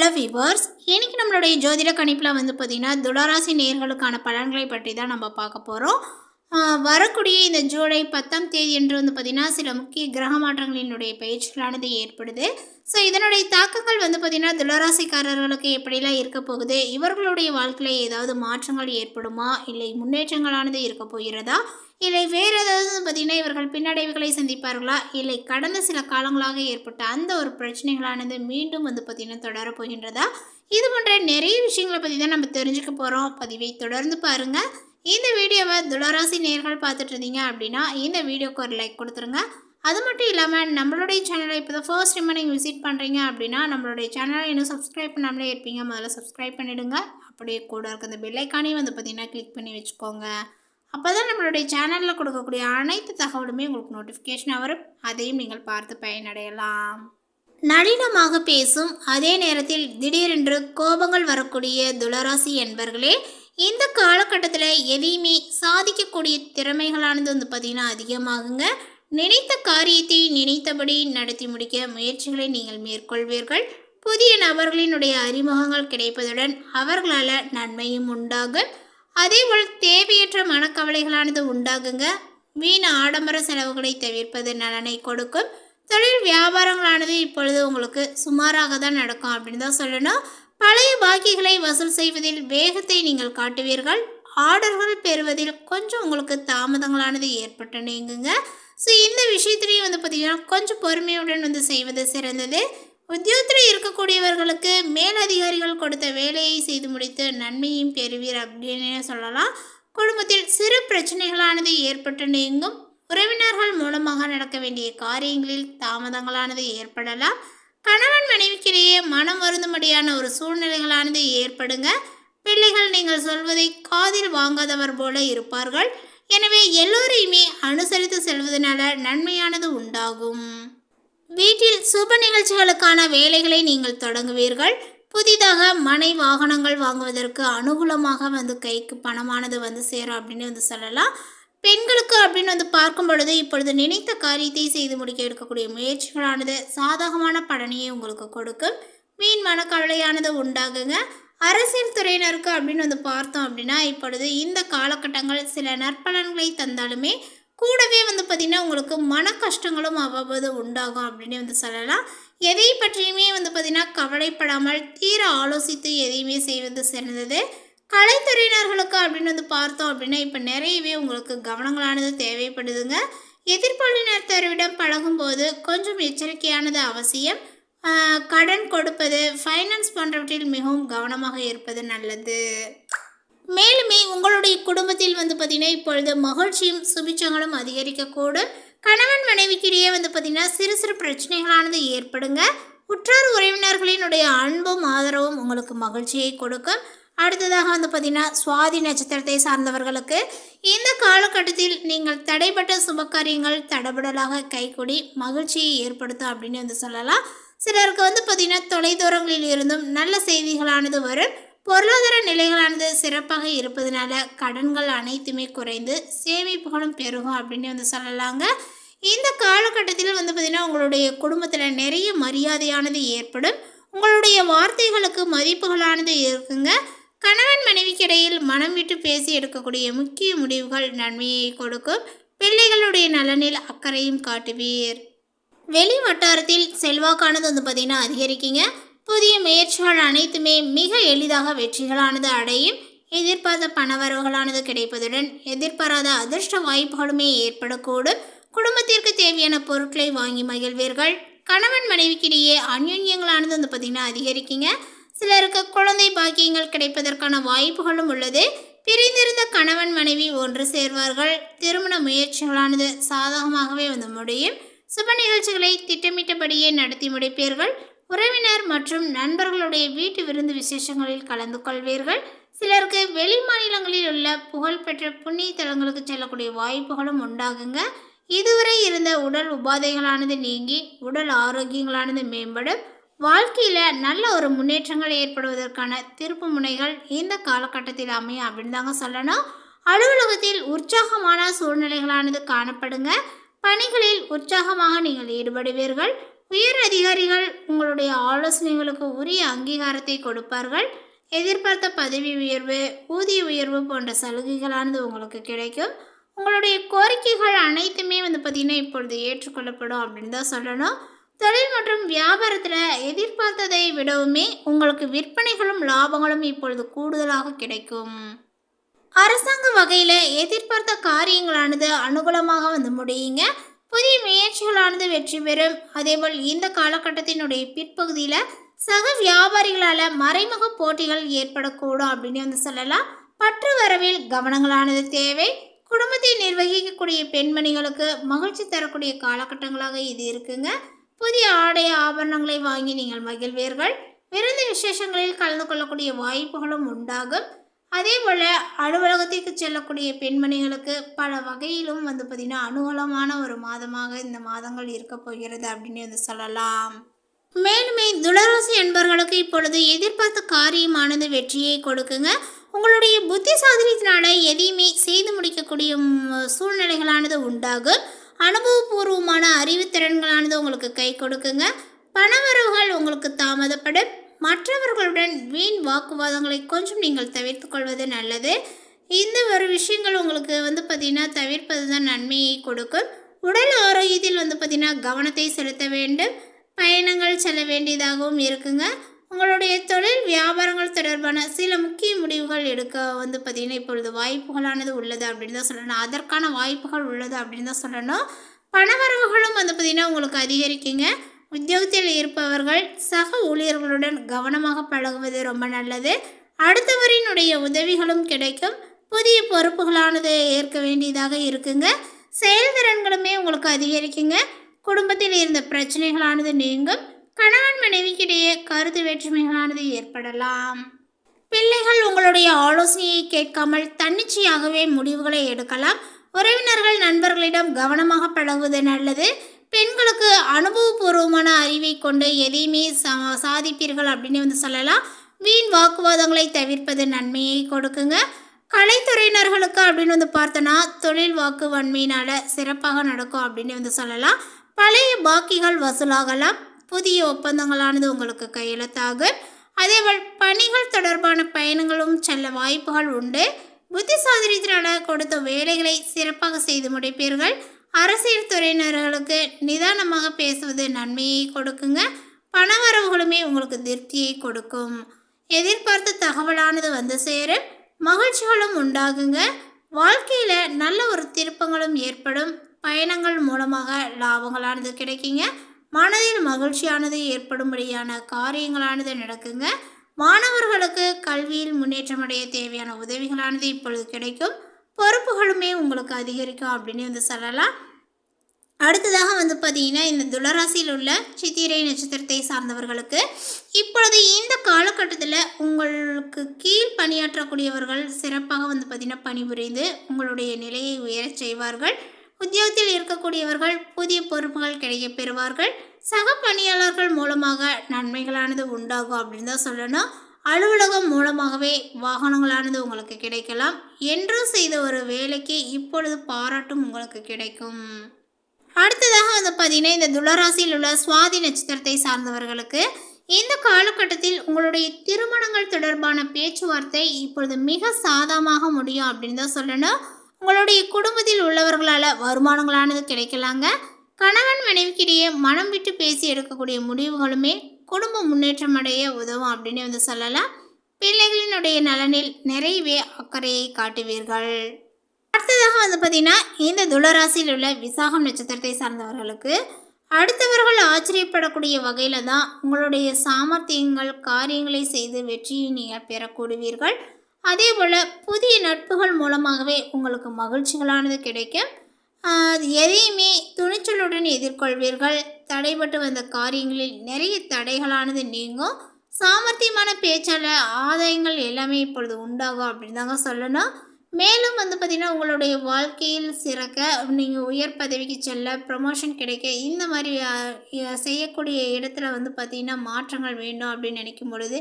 Hello viewers, இன்னைக்கு நம்மளுடைய ஜோதிட கணிப்பில் பார்த்தீங்கன்னா துளாராசி நேயர்களுக்கான பலன்களை பற்றி தான் நம்ம பார்க்க போகிறோம். வரக்கூடிய இந்த ஜூலை 10ஆம் தேதி என்று பார்த்தீங்கன்னா சில முக்கிய கிரக மாற்றங்களினுடைய பயிற்சிகளானது ஏற்படுது. ஸோ இதனுடைய தாக்கங்கள் பார்த்தீங்கன்னா துளாராசிக்காரர்களுக்கு எப்படிலாம் இருக்க போகுது, இவர்களுடைய வாழ்க்கையில் ஏதாவது மாற்றங்கள் ஏற்படுமா, இல்லை முன்னேற்றங்களானது இருக்க போகிறதா, இல்லை வேறு ஏதாவது பார்த்தீங்கன்னா இவர்கள் பின்னடைவுகளை சந்திப்பார்களா, இல்லை கடந்த சில காலங்களாக ஏற்பட்ட அந்த ஒரு பிரச்சனைகளானது மீண்டும் பார்த்தீங்கன்னா தொடரப்போகின்றதா, இது போன்ற நிறைய விஷயங்களை பற்றி தான் நம்ம தெரிஞ்சுக்க போகிறோம். பதிவை தொடர்ந்து பாருங்கள். இந்த வீடியோவை துளாராசி நேயர்கள் பார்த்துட்டு இருந்தீங்க அப்படின்னா இந்த வீடியோக்கு ஒரு லைக் கொடுத்துருங்க. அது மட்டும் இல்லாமல் நம்மளுடைய சேனலை இப்போ தான் ஃபர்ஸ்ட் டைம் நீங்கள் விசிட் பண்ணுறீங்க அப்படின்னா நம்மளுடைய சேனலை இன்னும் சப்ஸ்கிரைப் பண்ணாமலே இருப்பீங்க, முதல்ல சப்ஸ்கிரைப் பண்ணிவிடுங்க. அப்படியே கூட இருக்க அந்த பெல்லைக்கானே பார்த்தீங்கன்னா கிளிக் பண்ணி வச்சுக்கோங்க. அப்போ தான் நம்மளுடைய சேனலில் கொடுக்கக்கூடிய அனைத்து தகவலுமே உங்களுக்கு நோட்டிஃபிகேஷனாக வரும், அதையும் நீங்கள் பார்த்து பயனடையலாம். நளினமாக பேசும் அதே நேரத்தில் திடீரென்று கோபங்கள் வரக்கூடிய துளாராசி என்பர்களே, இந்த காலகட்டத்தில் எதையுமே சாதிக்கக்கூடிய திறமைகளானது பார்த்திங்கன்னா அதிகமாகுங்க. நினைத்த காரியத்தை நினைத்தபடி நடத்தி முடிக்க முயற்சிகளை நீங்கள் மேற்கொள்வீர்கள். புதிய நபர்களினுடைய அறிமுகங்கள் கிடைப்பதுடன் அவர்களால் நன்மையும் உண்டாகும். அதேபோல் தேவையற்ற மனக்கவலைகளானது உண்டாகுங்க. வீண் ஆடம்பர செலவுகளை தவிர்ப்பது நலனை கொடுக்கும். தொழில் வியாபாரங்களானது இப்பொழுது உங்களுக்கு சுமாராக தான் நடக்கும் அப்படின்னு தான் சொல்லணும். பழைய பாக்கிகளை வசூல் செய்வதில் வேகத்தை நீங்கள் காட்டுவீர்கள். ஆர்டர்கள் பெறுவதில் கொஞ்சம் உங்களுக்கு தாமதங்களானது ஏற்பட்டு நீங்குங்க. ஸோ இந்த விஷயத்துலேயும் பார்த்திங்கன்னா கொஞ்சம் பொறுமையுடன் செய்வது சிறந்தது. உத்தியோகத்தில் இருக்கக்கூடியவர்களுக்கு மேலதிகாரிகள் கொடுத்த வேலையை செய்து முடித்து நன்மையும் பெறுவீர் அப்படின்னு சொல்லலாம். குடும்பத்தில் சிறு பிரச்சனைகளானது ஏற்பட்டு நீங்கும். உறவினர்கள் மூலமாக நடக்க வேண்டிய காரியங்களில் தாமதங்களானது ஏற்படலாம். கணவன் மனைவிக்கிடையே மனம் வருந்தும்படியான ஒரு சூழ்நிலைகளானது ஏற்படுங்க. பிள்ளைகள் நீங்கள் சொல்வதை காதில் வாங்காதவர் போல இருப்பார்கள். எனவே எல்லோரையுமே அனுசரித்து செல்வதனால நன்மையானது உண்டாகும். வீட்டில் சுப நிகழ்ச்சிகளுக்கான வேலைகளை நீங்கள் தொடங்குவீர்கள். புதிதாக மனை வாகனங்கள் வாங்குவதற்கு அனுகூலமாக கைக்கு பணமானது சேரும் அப்படின்னு சொல்லலாம். பெண்களுக்கு அப்படின்னு பார்க்கும் பொழுது இப்பொழுது நினைத்த காரியத்தை செய்து முடிக்க எடுக்கக்கூடிய முயற்சிகளானது சாதகமான பலனையை உங்களுக்கு கொடுக்கும். வீண் மனக்கவலையானது உண்டாகுங்க. அரசியல் துறையினருக்கு அப்படின்னு பார்த்தோம் அப்படின்னா இப்பொழுது இந்த காலகட்டங்கள் சில நற்பலன்களை தந்தாலுமே கூடவே பார்த்திங்கன்னா உங்களுக்கு மன கஷ்டங்களும் அவ்வப்போது உண்டாகும் அப்படின்னு சொல்லலாம். எதை பற்றியுமே பார்த்திங்கன்னா கவலைப்படாமல் தீர ஆலோசித்து எதையுமே செய்வது சிறந்தது. கலைத்துறையினர்களுக்கு அப்படின்னு பார்த்தோம் அப்படின்னா இப்போ நிறையவே உங்களுக்கு கவனங்களானது தேவைப்படுதுங்க. எதிர்பாலினத்தவரிடம் பழகும்போது கொஞ்சம் எச்சரிக்கையானது அவசியம். கடன் கொடுப்பது, ஃபைனான்ஸ் போன்றவற்றில் மிகவும் கவனமாக இருப்பது நல்லது. மேலுமே உங்களுடைய குடும்பத்தில் பார்த்திங்கன்னா இப்பொழுது மகிழ்ச்சியும் சுபிச்சங்களும் அதிகரிக்கக்கூடும். கணவன் மனைவிக்கிடையே பார்த்திங்கன்னா சிறு சிறு பிரச்சனைகளானது ஏற்படுங்க. உற்றார் உறவினர்களினுடைய அன்பும் ஆதரவும் உங்களுக்கு மகிழ்ச்சியை கொடுக்கும். அடுத்ததாக பார்த்திங்கன்னா சுவாதி நட்சத்திரத்தை சார்ந்தவர்களுக்கு இந்த காலகட்டத்தில் நீங்கள் தடைப்பட்ட சுபகாரியங்கள் தடபடலாக கைகூடி மகிழ்ச்சியை ஏற்படுத்தும் அப்படின்னு சொல்லலாம். சிலருக்கு பார்த்திங்கன்னா தொலைதூரங்களில் இருந்தும் நல்ல செய்திகளானது வரும். பொருளாதார நிலைகளானது சிறப்பாக இருப்பதனால கடன்கள் அனைத்துமே குறைந்து சேமிப்புகளும் பெருகும் அப்படின்னு சொல்லலாங்க. இந்த காலகட்டத்தில் பார்த்திங்கன்னா உங்களுடைய குடும்பத்தில் நிறைய மரியாதையானது ஏற்படும். உங்களுடைய வார்த்தைகளுக்கு மதிப்புகளானது இருக்குங்க. கணவன் மனைவிக்கிடையில் மனம் விட்டு பேசி எடுக்கக்கூடிய முக்கிய முடிவுகள் நன்மையை கொடுக்கும். பிள்ளைகளுடைய நலனில் அக்கறையும் காட்டுவீர். வெளி வட்டாரத்தில் செல்வாக்கானது பார்த்திங்கன்னா அதிகரிக்குங்க. புதிய முயற்சிகள் அனைத்துமே மிக எளிதாக வெற்றிகளானது அடையும். எதிர்பார்த்த பணவரவுகளானது கிடைப்பதுடன் எதிர்பாராத அதிர்ஷ்ட வாய்ப்புகளுமே ஏற்படக்கூடும். குடும்பத்திற்கு தேவையான பொருட்களை வாங்கி மகிழ்வீர்கள். கணவன் மனைவிக்கிடையே அந்யோன்யங்களானது பார்த்திங்கன்னா அதிகரிக்குங்க. சிலருக்கு குழந்தை பாக்கியங்கள் கிடைப்பதற்கான வாய்ப்புகளும் உள்ளது. பிரிந்திருந்த கணவன் மனைவி ஒன்று சேர்வார்கள். திருமண முயற்சிகளானது சாதகமாகவே முடியும். சுப நிகழ்ச்சிகளை திட்டமிட்டபடியே நடத்தி முடிப்பீர்கள். உறவினர் மற்றும் நண்பர்களுடைய வீட்டு விருந்து விசேஷங்களில் கலந்து கொள்வீர்கள். சிலருக்கு வெளி மாநிலங்களில் உள்ள புகழ்பெற்ற புண்ணிய தலங்களுக்கு செல்லக்கூடிய வாய்ப்புகளும் உண்டாகுங்க. இதுவரை இருந்த உடல் உபாதைகளானது நீங்கி உடல் ஆரோக்கியங்களானது மேம்படும். வாழ்க்கையில் நல்ல ஒரு முன்னேற்றங்கள் ஏற்படுவதற்கான திருப்பு முனைகள் இந்த காலகட்டத்தில் அமையும் அப்படின்னு தாங்க சொல்லணும். அலுவலகத்தில் உற்சாகமான சூழ்நிலைகளானது காணப்படுங்க. பணிகளில் உற்சாகமாக நீங்கள் ஈடுபடுவீர்கள். உயர் அதிகாரிகள் உங்களுடைய ஆலோசனைகளுக்கு உரிய அங்கீகாரத்தை கொடுப்பார்கள். எதிர்பார்த்த பதவி உயர்வு, ஊதிய உயர்வு போன்ற சலுகைகளானது உங்களுக்கு கிடைக்கும். உங்களுடைய கோரிக்கைகள் அனைத்துமே பார்த்திங்கன்னா இப்பொழுது ஏற்றுக்கொள்ளப்படும் அப்படின்னு தான் சொல்லணும். தொழில் மற்றும் வியாபாரத்தில் எதிர்பார்த்ததை விடவுமே உங்களுக்கு விற்பனைகளும் லாபங்களும் இப்பொழுது கூடுதலாக கிடைக்கும். அரசாங்க வகையில் எதிர்பார்த்த காரியங்களானது அனுகூலமாக முடியுங்க. புதிய முயற்சிகளானது வெற்றி பெறும். அதேபோல் இந்த காலகட்டத்தினுடைய பிற்பகுதியில் சக வியாபாரிகளால் மறைமுக போட்டிகள் ஏற்படக்கூடும் அப்படின்னு சொல்லலாம். பற்று வரவில் கவனங்களானது தேவை. குடும்பத்தை நிர்வகிக்கக்கூடிய பெண்மணிகளுக்கு மகிழ்ச்சி தரக்கூடிய காலகட்டங்களாக இது இருக்குங்க. புதிய ஆடை ஆபரணங்களை வாங்கி நீங்கள் மகிழ்வீர்கள். விருந்து விசேஷங்களில் கலந்து கொள்ளக்கூடிய வாய்ப்புகளும் உண்டாகும். அதே போல் அலுவலகத்திற்கு செல்லக்கூடிய பெண்மணிகளுக்கு பல வகையிலும் பார்த்திங்கன்னா அனுகூலமான ஒரு மாதமாக இந்த மாதங்கள் இருக்க போகிறது அப்படின்னு சொல்லலாம். மேலுமே துளராசி என்பவர்களுக்கு இப்பொழுது எதிர்பார்த்த காரியமானது வெற்றியை கொடுக்குங்க. உங்களுடைய புத்தி சாதனத்தினால எதையுமே செய்து முடிக்கக்கூடிய சூழ்நிலைகளானது உண்டாகும். அனுபவபூர்வமான அறிவுத்திறன்களானது உங்களுக்கு கை கொடுக்குங்க. பணவரவுகள் உங்களுக்கு தாமதப்படும். மற்றவர்களுடன் வீண் வாக்குவாதங்களை கொஞ்சம் நீங்கள் தவிர்த்து கொள்வது நல்லது. இந்த ஒரு விஷயங்கள் உங்களுக்கு பார்த்திங்கன்னா தவிர்ப்பது தான் நன்மையை கொடுக்கும். உடல் ஆரோக்கியத்தில் பார்த்திங்கன்னா கவனத்தை செலுத்த வேண்டும். பயணங்கள் செல்ல வேண்டியதாகவும் இருக்குங்க. உங்களுடைய தொழில் வியாபாரங்கள் தொடர்பான சில முக்கிய முடிவுகள் எடுக்க பார்த்திங்கன்னா இப்பொழுது வாய்ப்புகளானது உள்ளது அப்படின்னு தான் சொல்லணும். அதற்கான வாய்ப்புகள் உள்ளது அப்படின்னு தான் சொல்லணும். பணவரவுகளும் பார்த்திங்கன்னா உங்களுக்கு அதிகரிக்குங்க. உத்தியோகத்தில் இருப்பவர்கள் சக ஊழியர்களுடன் கவனமாக பழகுவது ரொம்ப நல்லது. அடுத்தவரினுடைய உதவிகளும் கிடைக்கும். புதிய பொறுப்புகளானது ஏற்க வேண்டியதாக இருக்குங்க. செயல்திறன்களுமே உங்களுக்கு அதிகரிக்குங்க. குடும்பத்தில் இருந்த பிரச்சனைகளானது நீங்கும். கணவன் மனைவிக்கிடையே கருத்து வேற்றுமைகளானது ஏற்படலாம். பிள்ளைகள் உங்களுடைய ஆலோசனையை கேட்காமல் தன்னிச்சையாகவே முடிவுகளை எடுக்கலாம். உறவினர்கள் நண்பர்களிடம் கவனமாக பழகுவது நல்லது. பெண்களுக்கு அனுபவபூர்வமான அறிவை கொண்டு எதையுமே சாதிப்பீர்கள் அப்படின்னு சொல்லலாம். வீண் வாக்குவாதங்களை தவிர்ப்பது நன்மையை கொடுக்குங்க. கலைத்துறையினர்களுக்கு அப்படின்னு பார்த்தோன்னா தொழில் வாக்கு வன்மையினால் சிறப்பாக நடக்கும் அப்படின்னு சொல்லலாம். பழைய பாக்கிகள் வசூலாகலாம். புதிய ஒப்பந்தங்களானது உங்களுக்கு கையெழுத்தாகும். அதேபோல் பணிகள் தொடர்பான பயணங்களும் செல்ல வாய்ப்புகள் உண்டு. புத்தி சாதனத்தினால் கொடுத்த வேலைகளை சிறப்பாக செய்து முடிப்பீர்கள். அரசியல் துறையினர்களுக்கு நிதானமாக பேசுவது நன்மையை கொடுக்குங்க. பணவரவுகளுமே உங்களுக்கு திருப்தியை கொடுக்கும். எதிர்பார்த்த தகவலானது சேரும். மகிழ்ச்சிகளும் உண்டாகுங்க. வாழ்க்கையில் நல்ல ஒரு திருப்பங்களும் ஏற்படும். பயணங்கள் மூலமாக லாபங்களானது கிடைக்குங்க. மனதில் மகிழ்ச்சியானது ஏற்படும்படியான காரியங்களானது நடக்குங்க. மாணவர்களுக்கு கல்வியில் முன்னேற்றமடைய தேவையான உதவிகளானது இப்பொழுது கிடைக்கும். பொறுப்புகளுமே உங்களுக்கு அதிகரிக்கும் அப்படின்னு சொல்லலாம். அடுத்ததாக பார்த்திங்கன்னா இந்த துளராசியில் உள்ள சித்திரை நட்சத்திரத்தை சார்ந்தவர்களுக்கு இப்பொழுது இந்த காலகட்டத்தில் உங்களுக்கு கீழ் பணியாற்றக்கூடியவர்கள் சிறப்பாக பார்த்திங்கன்னா பணிபுரிந்து உங்களுடைய நிலையை உயரச் செய்வார்கள். உத்தியோகத்தில் இருக்கக்கூடியவர்கள் புதிய பொறுப்புகள் கிடைக்க பெறுவார்கள். சக பணியாளர்கள் மூலமாக நன்மைகளானது உண்டாகும் அப்படின்னு தான் சொல்லணும். அலுவலகம் மூலமாகவே வாகனங்களானது உங்களுக்கு கிடைக்கலாம். என்றும் செய்த ஒரு வேலைக்கு இப்பொழுது பாராட்டும் உங்களுக்கு கிடைக்கும். அடுத்ததாக பார்த்திங்கன்னா இந்த துளராசியில் உள்ள சுவாதி நட்சத்திரத்தை சார்ந்தவர்களுக்கு இந்த காலகட்டத்தில் உங்களுடைய திருமணங்கள் தொடர்பான பேச்சுவார்த்தை இப்பொழுது மிக சாதகமாக முடியும் அப்படின்னு தான் சொல்லணும். உங்களுடைய குடும்பத்தில் உள்ளவர்களால் வருமானங்களானது கிடைக்கலாங்க. கணவன் மனைவிக்கிடையே மனம் விட்டு பேசி எடுக்கக்கூடிய முடிவுகளுமே குடும்ப முன்னேற்றம் அடைய உதவும் அப்படின்னு சொல்லலாம். பிள்ளைகளினுடைய நலனில் நிறையவே அக்கறையை காட்டுவீர்கள். அடுத்ததாக பார்த்திங்கன்னா இந்த துளராசியில் உள்ள விசாகம் நட்சத்திரத்தை சார்ந்தவர்களுக்கு அடுத்தவர்கள் ஆச்சரியப்படக்கூடிய வகையில் தான் உங்களுடைய சாமர்த்தியங்கள் காரியங்களை செய்து வெற்றியை நீங்கள் பெறக்கூடுவீர்கள். அதே போல் புதிய நட்புகள் மூலமாகவே உங்களுக்கு மகிழ்ச்சிகளானது கிடைக்கும். எதையுமே துணிச்சலுடன் எதிர்கொள்வீர்கள். தடைபட்டு வந்த காரியங்களில் நிறைய தடைகளானது நீங்கும். சாமர்த்தியமான பேச்சால் ஆதாயங்கள் எல்லாமே இப்பொழுது உண்டாகும் அப்படின்னு தாங்க சொல்லணும். மேலும் பார்த்திங்கன்னா உங்களுடைய வாழ்க்கையில் சிறக்க, நீங்கள் உயர் பதவிக்கு செல்ல, ப்ரமோஷன் கிடைக்க, இந்த மாதிரி செய்யக்கூடிய இடத்துல பார்த்திங்கன்னா மாற்றங்கள் வேண்டும் அப்படின்னு நினைக்கும் பொழுது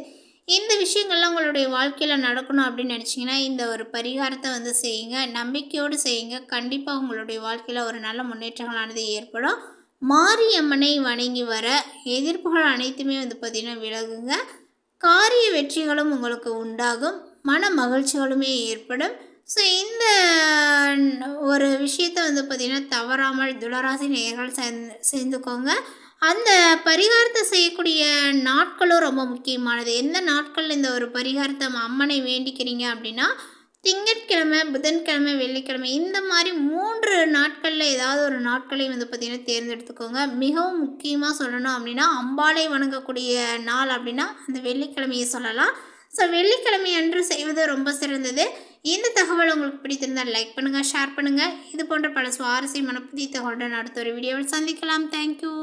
இந்த விஷயங்கள்லாம் உங்களுடைய வாழ்க்கையில் நடக்கணும் அப்படின்னு நினச்சிங்கன்னா இந்த ஒரு பரிகாரத்தை செய்யுங்க. நம்பிக்கையோடு செய்யுங்க. கண்டிப்பாக உங்களுடைய வாழ்க்கையில் ஒரு நல்ல முன்னேற்றங்களானது ஏற்படும். மாரியம்மனை வணங்கி வர எதிர்ப்புகள் அனைத்துமே வந்து பார்த்திங்கன்னா விலகுங்க. காரிய வெற்றிகளும் உங்களுக்கு உண்டாகும். மன மகிழ்ச்சிகளுமே ஏற்படும். ஸோ இந்த ஒரு விஷயத்தை வந்து பார்த்திங்கன்னா தவறாமல் துளராசி நேயர்கள் சேர்ந்துக்கோங்க. அந்த பரிகாரத்தை செய்யக்கூடிய நாட்களும் ரொம்ப முக்கியமானது. எந்த நாட்களில் இந்த ஒரு பரிகாரத்தை அம்மனை வேண்டிக்கிறீங்க அப்படின்னா, திங்கட்கிழமை, புதன்கிழமை, வெள்ளிக்கிழமை இந்த மாதிரி 3 நாட்களில் ஏதாவது ஒரு நாட்களை வந்து பார்த்திங்கன்னா தேர்ந்தெடுத்துக்கோங்க. மிகவும் முக்கியமாக சொல்லணும் அப்படின்னா, அம்பாளை வணங்கக்கூடிய நாள் அப்படின்னா அந்த வெள்ளிக்கிழமையை சொல்லலாம். ஸோ வெள்ளிக்கிழமை அன்று செய்வது ரொம்ப சிறந்தது. இந்த தகவல் உங்களுக்கு பிடித்திருந்தால் லைக் பண்ணுங்கள், ஷேர் பண்ணுங்கள். இது போன்ற பல சுவாரஸ்யமான புதிய தகவலுடன் அடுத்த ஒரு வீடியோவில் சந்திக்கலாம். தேங்க்யூ.